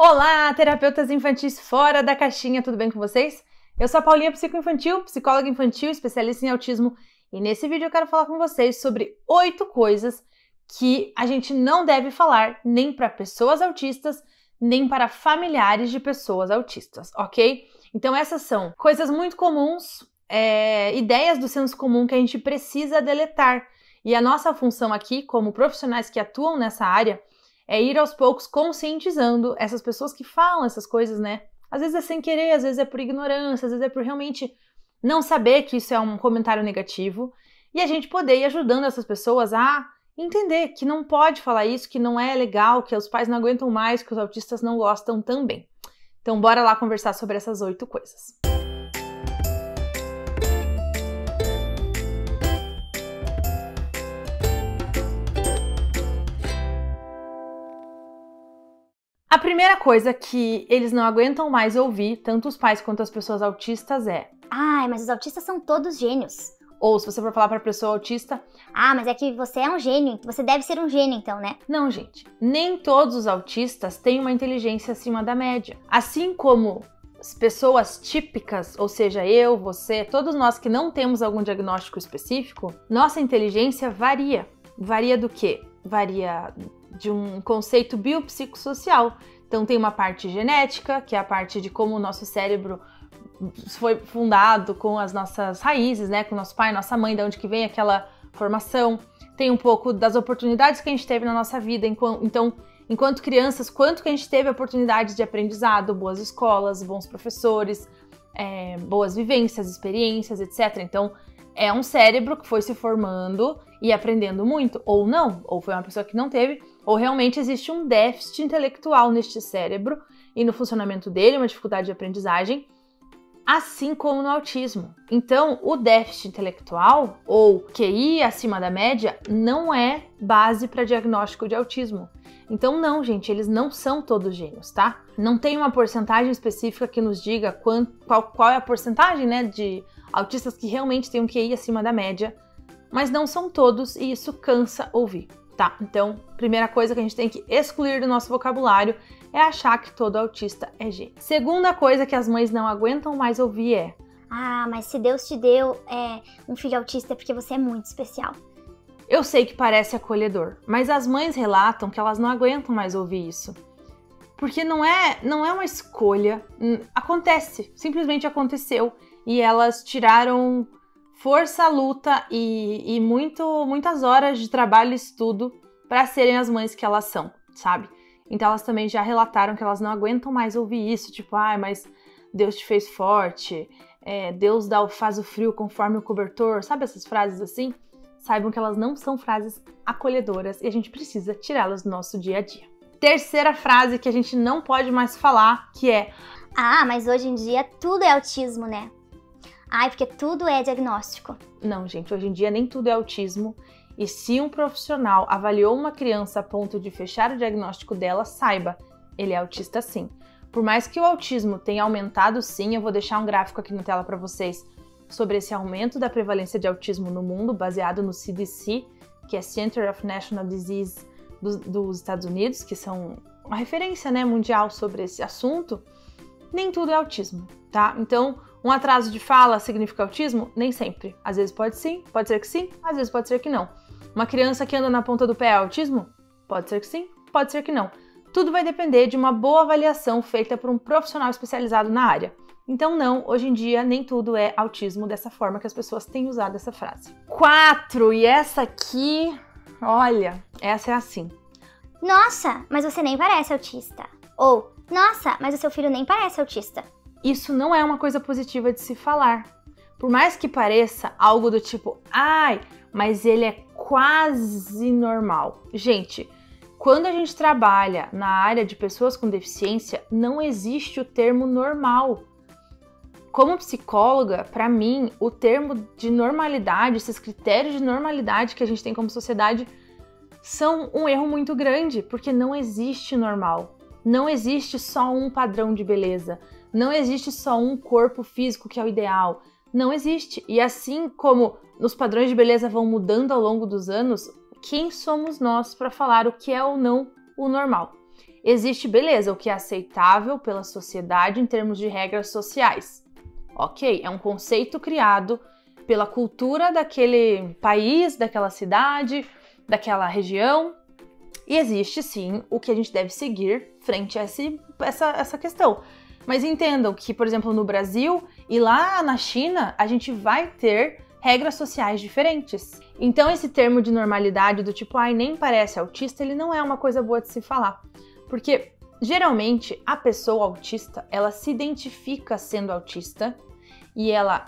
Olá, terapeutas infantis fora da caixinha, tudo bem com vocês? Eu sou a Paulinha, psicoinfantil, psicóloga infantil, especialista em autismo, e nesse vídeo eu quero falar com vocês sobre 8 coisas que a gente não deve falar nem para pessoas autistas, nem para familiares de pessoas autistas, ok? Então essas são coisas muito comuns, ideias do senso comum que a gente precisa deletar. E a nossa função aqui, como profissionais que atuam nessa área, é ir aos poucos conscientizando essas pessoas que falam essas coisas, né? Às vezes é sem querer, às vezes é por ignorância, às vezes é por realmente não saber que isso é um comentário negativo. E a gente poder ir ajudando essas pessoas a entender que não pode falar isso, que não é legal, que os pais não aguentam mais, que os autistas não gostam também. Então bora lá conversar sobre essas 8 coisas. A primeira coisa que eles não aguentam mais ouvir, tanto os pais quanto as pessoas autistas, é: ai, mas os autistas são todos gênios. Ou se você for falar para a pessoa autista: ah, mas é que você é um gênio, você deve ser um gênio então, né? Não, gente, nem todos os autistas têm uma inteligência acima da média. Assim como as pessoas típicas, ou seja, eu, você, todos nós que não temos algum diagnóstico específico, nossa inteligência varia. Varia do quê? Varia de um conceito biopsicossocial. Então tem uma parte genética, que é a parte de como o nosso cérebro foi fundado com as nossas raízes, né? Com nosso pai, nossa mãe, de onde que vem aquela formação. Tem um pouco das oportunidades que a gente teve na nossa vida. Então, enquanto crianças, quanto que a gente teve oportunidades de aprendizado, boas escolas, bons professores, boas vivências, experiências, etc. Então, é um cérebro que foi se formando e aprendendo muito, ou não, ou foi uma pessoa que não teve, ou realmente existe um déficit intelectual neste cérebro e no funcionamento dele, uma dificuldade de aprendizagem, assim como no autismo. Então, o déficit intelectual, ou QI acima da média, não é base para diagnóstico de autismo. Então não, gente, eles não são todos gênios, tá? Não tem uma porcentagem específica que nos diga qual é a porcentagem, né, de autistas que realmente têm um QI acima da média, mas não são todos e isso cansa ouvir, tá? Então, primeira coisa que a gente tem que excluir do nosso vocabulário é achar que todo autista é gênio. Segunda coisa que as mães não aguentam mais ouvir é: ah, mas se Deus te deu um filho autista é porque você é muito especial. Eu sei que parece acolhedor, mas as mães relatam que elas não aguentam mais ouvir isso. Porque não é uma escolha, acontece, simplesmente aconteceu. E elas tiraram força, luta e muitas horas de trabalho e estudo para serem as mães que elas são, sabe? Então elas também já relataram que elas não aguentam mais ouvir isso, tipo, ai, mas Deus te fez forte, Deus faz o frio conforme o cobertor, sabe essas frases assim? Saibam que elas não são frases acolhedoras e a gente precisa tirá-las do nosso dia a dia. Terceira frase que a gente não pode mais falar, que é: ah, mas hoje em dia tudo é autismo, né? Ai, porque tudo é diagnóstico. Não, gente, hoje em dia nem tudo é autismo. E se um profissional avaliou uma criança a ponto de fechar o diagnóstico dela, saiba, ele é autista sim. Por mais que o autismo tenha aumentado sim, eu vou deixar um gráfico aqui na tela para vocês sobre esse aumento da prevalência de autismo no mundo, baseado no CDC, que é Center of National Disease dos Estados Unidos, que são uma referência, né, mundial sobre esse assunto. Nem tudo é autismo, tá? Então, um atraso de fala significa autismo? Nem sempre. Às vezes pode sim, pode ser que sim, às vezes pode ser que não. Uma criança que anda na ponta do pé é autismo? Pode ser que sim, pode ser que não. Tudo vai depender de uma boa avaliação feita por um profissional especializado na área. Então não, hoje em dia nem tudo é autismo dessa forma que as pessoas têm usado essa frase. 4, e essa aqui, olha, essa é assim: nossa, mas você nem parece autista. Ou, nossa, mas o seu filho nem parece autista. Isso não é uma coisa positiva de se falar. Por mais que pareça algo do tipo, ai, mas ele é quase normal. Gente, quando a gente trabalha na área de pessoas com deficiência, não existe o termo normal. Como psicóloga, para mim, o termo de normalidade, esses critérios de normalidade que a gente tem como sociedade, são um erro muito grande, porque não existe normal. Não existe só um padrão de beleza. Não existe só um corpo físico que é o ideal. Não existe. E assim como os padrões de beleza vão mudando ao longo dos anos, quem somos nós para falar o que é ou não o normal? Existe, beleza, o que é aceitável pela sociedade em termos de regras sociais. Ok, é um conceito criado pela cultura daquele país, daquela cidade, daquela região. E existe, sim, o que a gente deve seguir frente a essa questão. Mas entendam que, por exemplo, no Brasil e lá na China, a gente vai ter regras sociais diferentes. Então, esse termo de normalidade do tipo, ai, nem parece autista, ele não é uma coisa boa de se falar. Porque, geralmente, a pessoa autista, ela se identifica sendo autista e ela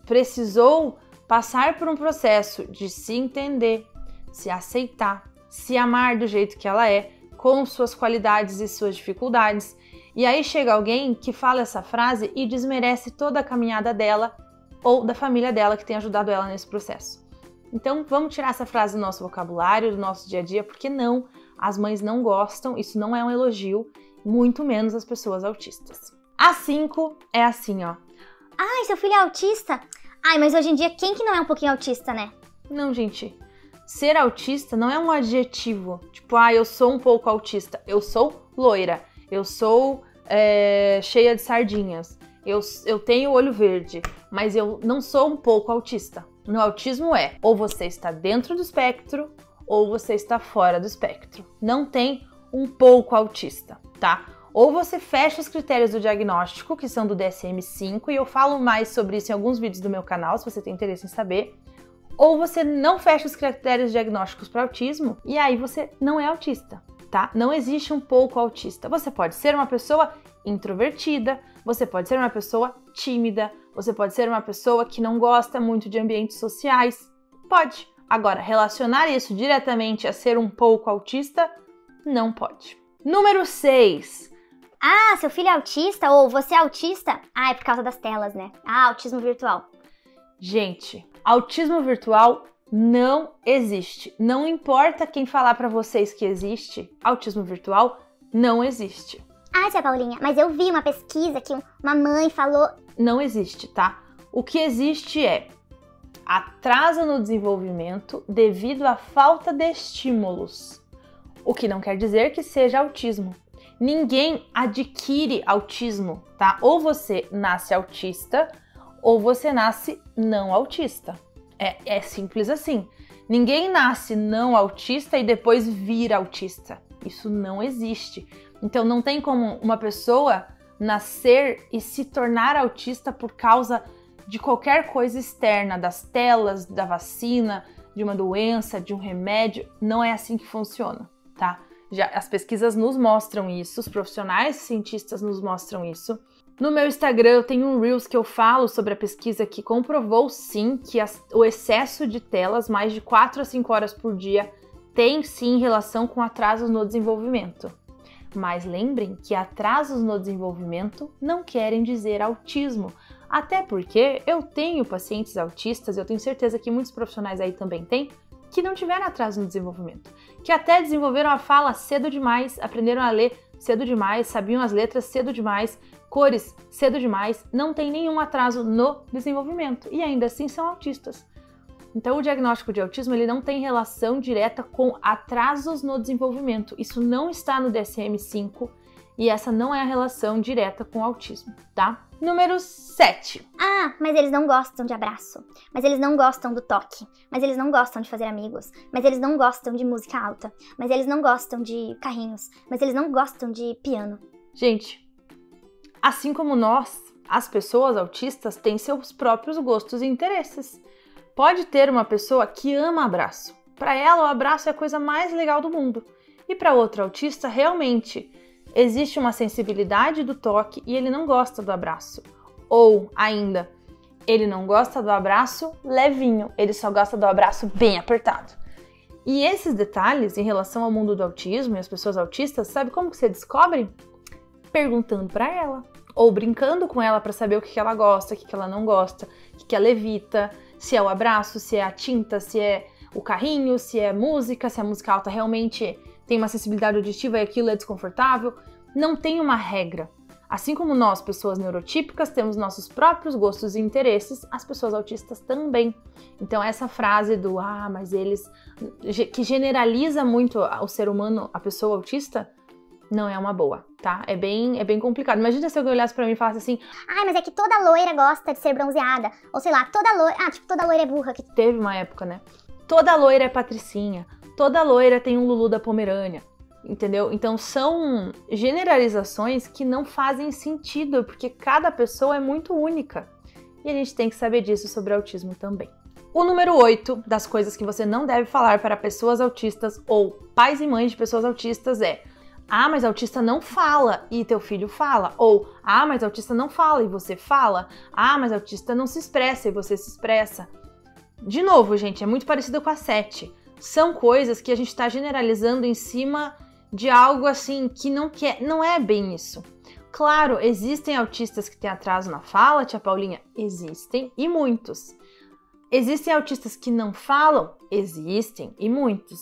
precisou passar por um processo de se entender, se aceitar, se amar do jeito que ela é, com suas qualidades e suas dificuldades. E aí chega alguém que fala essa frase e desmerece toda a caminhada dela ou da família dela que tem ajudado ela nesse processo. Então vamos tirar essa frase do nosso vocabulário, do nosso dia a dia, porque não, as mães não gostam, isso não é um elogio, muito menos as pessoas autistas. A 5 é assim, ó. Ai, seu filho é autista? Ai, mas hoje em dia quem que não é um pouquinho autista, né? Não, gente. Ser autista não é um adjetivo. Tipo, eu sou um pouco autista. Eu sou loira. Eu sou cheia de sardinhas. Eu tenho olho verde. Mas eu não sou um pouco autista. No autismo ou você está dentro do espectro ou você está fora do espectro. Não tem um pouco autista, tá? Ou você fecha os critérios do diagnóstico, que são do DSM-5, e eu falo mais sobre isso em alguns vídeos do meu canal, se você tem interesse em saber. Ou você não fecha os critérios diagnósticos para autismo e aí você não é autista, tá? Não existe um pouco autista. Você pode ser uma pessoa introvertida, você pode ser uma pessoa tímida, você pode ser uma pessoa que não gosta muito de ambientes sociais. Pode. Agora, relacionar isso diretamente a ser um pouco autista, não pode. Número 6. Ah, seu filho é autista? Ou você é autista? Ah, é por causa das telas, né? Ah, autismo virtual. Gente, autismo virtual não existe. Não importa quem falar pra vocês que existe, autismo virtual não existe. Ah, tia Paulinha, mas eu vi uma pesquisa que uma mãe falou... Não existe, tá? O que existe é atraso no desenvolvimento devido à falta de estímulos. O que não quer dizer que seja autismo. Ninguém adquire autismo, tá? Ou você nasce autista ou você nasce não autista. É simples assim. Ninguém nasce não autista e depois vira autista. Isso não existe. Então não tem como uma pessoa nascer e se tornar autista por causa de qualquer coisa externa, das telas, da vacina, de uma doença, de um remédio. Não é assim que funciona, tá? Já as pesquisas nos mostram isso, os profissionais cientistas nos mostram isso. No meu Instagram eu tenho um Reels que eu falo sobre a pesquisa que comprovou sim que o excesso de telas, mais de 4 a 5 horas por dia, tem sim relação com atrasos no desenvolvimento. Mas lembrem que atrasos no desenvolvimento não querem dizer autismo. Até porque eu tenho pacientes autistas, eu tenho certeza que muitos profissionais aí também têm, que não tiveram atraso no desenvolvimento, que até desenvolveram a fala cedo demais, aprenderam a ler cedo demais, sabiam as letras cedo demais, cores cedo demais, não tem nenhum atraso no desenvolvimento e ainda assim são autistas. Então o diagnóstico de autismo ele não tem relação direta com atrasos no desenvolvimento, isso não está no DSM-5 e essa não é a relação direta com o autismo, tá? Número 7. Ah, mas eles não gostam de abraço. Mas eles não gostam do toque. Mas eles não gostam de fazer amigos. Mas eles não gostam de música alta. Mas eles não gostam de carrinhos. Mas eles não gostam de piano. Gente, assim como nós, as pessoas autistas têm seus próprios gostos e interesses. Pode ter uma pessoa que ama abraço. Para ela, o abraço é a coisa mais legal do mundo. E para outra autista, realmente existe uma sensibilidade do toque e ele não gosta do abraço. Ou, ainda, ele não gosta do abraço levinho, ele só gosta do abraço bem apertado. E esses detalhes em relação ao mundo do autismo e as pessoas autistas, sabe como que você descobre? Perguntando para ela. Ou brincando com ela para saber o que ela gosta, o que ela não gosta, o que ela evita, se é o abraço, se é a tinta, se é o carrinho, se é música, se a música alta realmente tem uma sensibilidade auditiva e aquilo é desconfortável. Não tem uma regra. Assim como nós, pessoas neurotípicas, temos nossos próprios gostos e interesses, as pessoas autistas também. Então essa frase do mas eles, que generaliza muito o ser humano, a pessoa autista, não é uma boa, tá? É bem complicado. Imagina se alguém olhasse pra mim e falasse assim: ai, mas é que toda loira gosta de ser bronzeada. Ou sei lá, toda loira... Ah, tipo, toda loira é burra. Teve uma época, né? Toda loira é patricinha. Toda loira tem um Lulu da Pomerânia. Entendeu? Então são generalizações que não fazem sentido, porque cada pessoa é muito única. E a gente tem que saber disso sobre autismo também. O número 8 das coisas que você não deve falar para pessoas autistas ou pais e mães de pessoas autistas é: ah, mas autista não fala e teu filho fala. Ou, ah, mas autista não fala e você fala. Ah, mas autista não se expressa e você se expressa. De novo, gente, é muito parecido com a 7. São coisas que a gente está generalizando em cima de algo assim que não é bem isso. Claro, existem autistas que têm atraso na fala, tia Paulinha? Existem, e muitos. Existem autistas que não falam? Existem, e muitos.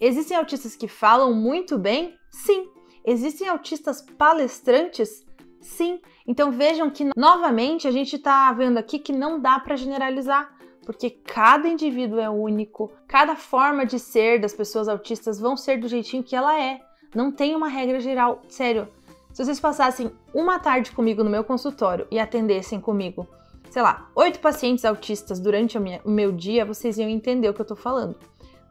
Existem autistas que falam muito bem? Sim. Existem autistas palestrantes? Sim. Então vejam que, novamente, a gente está vendo aqui que não dá para generalizar, porque cada indivíduo é único, cada forma de ser das pessoas autistas vão ser do jeitinho que ela é. Não tem uma regra geral. Sério, se vocês passassem uma tarde comigo no meu consultório e atendessem comigo, sei lá, 8 pacientes autistas durante o meu dia, vocês iam entender o que eu tô falando.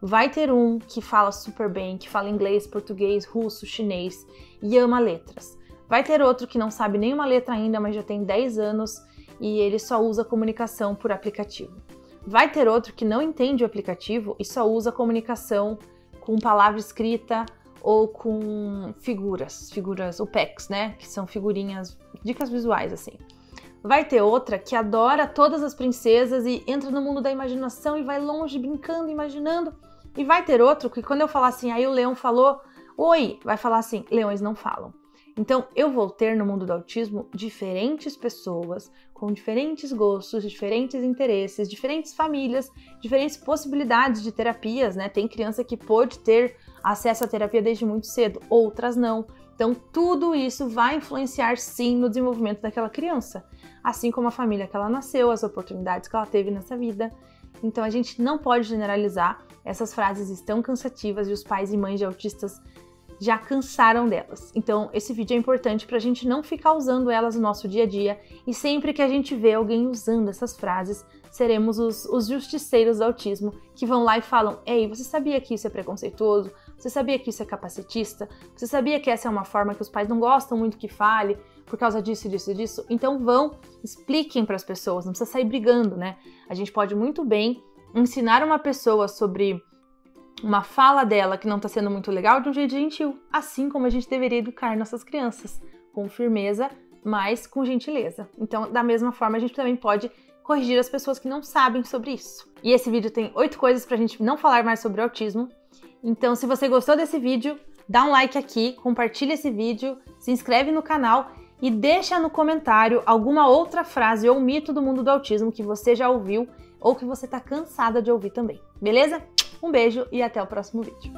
Vai ter um que fala super bem, que fala inglês, português, russo, chinês e ama letras. Vai ter outro que não sabe nenhuma letra ainda, mas já tem 10 anos e ele só usa comunicação por aplicativo. Vai ter outro que não entende o aplicativo e só usa comunicação com palavra escrita ou com figuras UPEX, né? Que são figurinhas, dicas visuais, assim. Vai ter outra que adora todas as princesas e entra no mundo da imaginação e vai longe brincando, imaginando. E vai ter outro que quando eu falar assim, aí o leão falou, oi, vai falar assim, leões não falam. Então, eu vou ter no mundo do autismo diferentes pessoas com diferentes gostos, diferentes interesses, diferentes famílias, diferentes possibilidades de terapias, né? Tem criança que pode ter acesso à terapia desde muito cedo, outras não. Então, tudo isso vai influenciar, sim, no desenvolvimento daquela criança. Assim como a família que ela nasceu, as oportunidades que ela teve nessa vida. Então, a gente não pode generalizar. Essas frases estão cansativas e os pais e mães de autistas já cansaram delas. Então, esse vídeo é importante para a gente não ficar usando elas no nosso dia a dia e sempre que a gente vê alguém usando essas frases, seremos os justiceiros do autismo que vão lá e falam: ei, você sabia que isso é preconceituoso? Você sabia que isso é capacitista? Você sabia que essa é uma forma que os pais não gostam muito que fale por causa disso, disso e disso? Então expliquem para as pessoas, não precisa sair brigando, né? A gente pode muito bem ensinar uma pessoa sobre uma fala dela que não está sendo muito legal de um jeito gentil, assim como a gente deveria educar nossas crianças, com firmeza, mas com gentileza. Então, da mesma forma, a gente também pode corrigir as pessoas que não sabem sobre isso. E esse vídeo tem 8 coisas pra gente não falar mais sobre o autismo. Então, se você gostou desse vídeo, dá um like aqui, compartilha esse vídeo, se inscreve no canal e deixa no comentário alguma outra frase ou mito do mundo do autismo que você já ouviu ou que você está cansada de ouvir também, beleza? Um beijo e até o próximo vídeo.